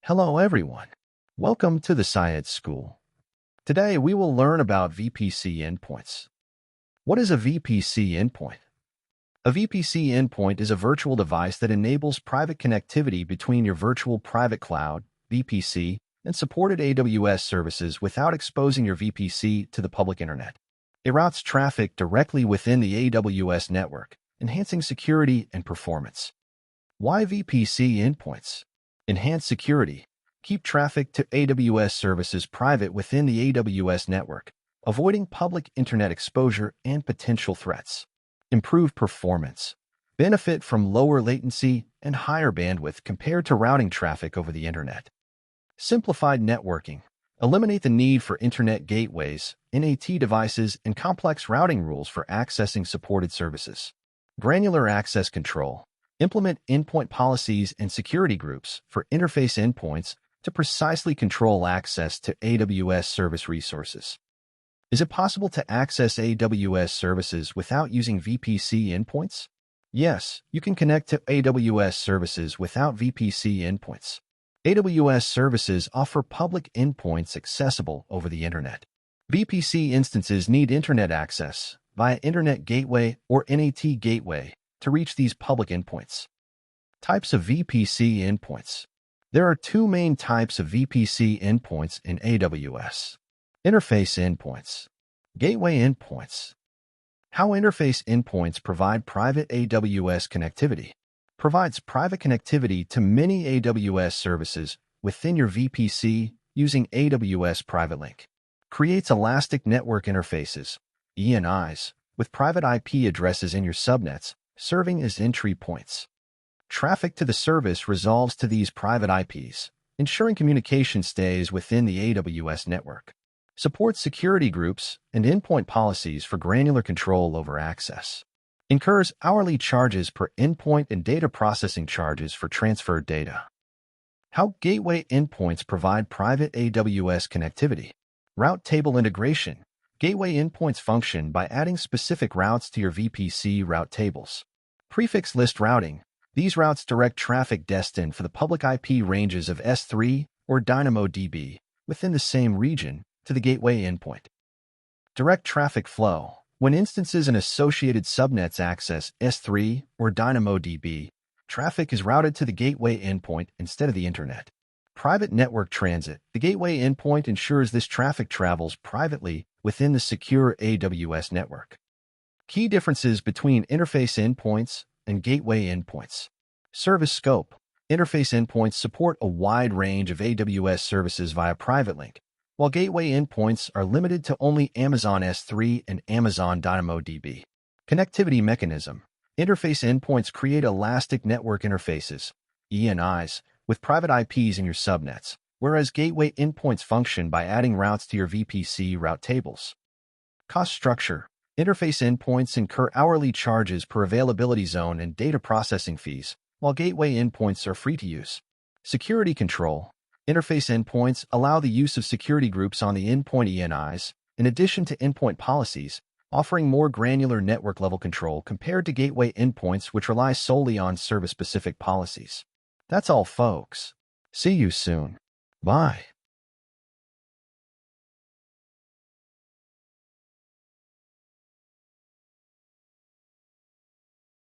Hello everyone. Welcome to the Science School. Today we will learn about VPC endpoints. What is a VPC endpoint? A VPC endpoint is a virtual device that enables private connectivity between your virtual private cloud, VPC, and supported AWS services without exposing your VPC to the public internet. It routes traffic directly within the AWS network, enhancing security and performance. Why VPC endpoints? Enhance security. Keep traffic to AWS services private within the AWS network, avoiding public internet exposure and potential threats. Improve performance. Benefit from lower latency and higher bandwidth compared to routing traffic over the internet. Simplified networking. Eliminate the need for internet gateways, NAT devices, and complex routing rules for accessing supported services. Granular access control. Implement endpoint policies and security groups for interface endpoints to precisely control access to AWS service resources. Is it possible to access AWS services without using VPC endpoints? Yes, you can connect to AWS services without VPC endpoints. AWS services offer public endpoints accessible over the internet. VPC instances need internet access via Internet Gateway or NAT Gateway to reach these public endpoints. Types of VPC endpoints. There are two main types of VPC endpoints in AWS. Interface endpoints. Gateway endpoints. How interface endpoints provide private AWS connectivity. Provides private connectivity to many AWS services within your VPC using AWS Private Link. Creates elastic network interfaces, ENIs, with private IP addresses in your subnets, serving as entry points. Traffic to the service resolves to these private IPs, ensuring communication stays within the AWS network. Supports security groups and endpoint policies for granular control over access. Incurs hourly charges per endpoint and data processing charges for transferred data. How gateway endpoints provide private AWS connectivity. Route table integration. Gateway endpoints function by adding specific routes to your VPC route tables. Prefix list routing. These routes direct traffic destined for the public IP ranges of S3 or DynamoDB within the same region to the gateway endpoint. Direct traffic flow. When instances and associated subnets access S3 or DynamoDB, traffic is routed to the gateway endpoint instead of the internet. Private network transit. The gateway endpoint ensures this traffic travels privately within the secure AWS network. Key differences between interface endpoints and gateway endpoints. Service scope. Interface endpoints support a wide range of AWS services via private link, while gateway endpoints are limited to only Amazon S3 and Amazon DynamoDB. Connectivity mechanism. Interface endpoints create elastic network interfaces, ENIs, with private IPs in your subnets, whereas gateway endpoints function by adding routes to your VPC route tables. Cost structure. Interface endpoints incur hourly charges per availability zone and data processing fees, while gateway endpoints are free to use. Security control. Interface endpoints allow the use of security groups on the endpoint ENIs, in addition to endpoint policies, offering more granular network-level control compared to gateway endpoints which rely solely on service-specific policies. That's all, folks. See you soon. Bye.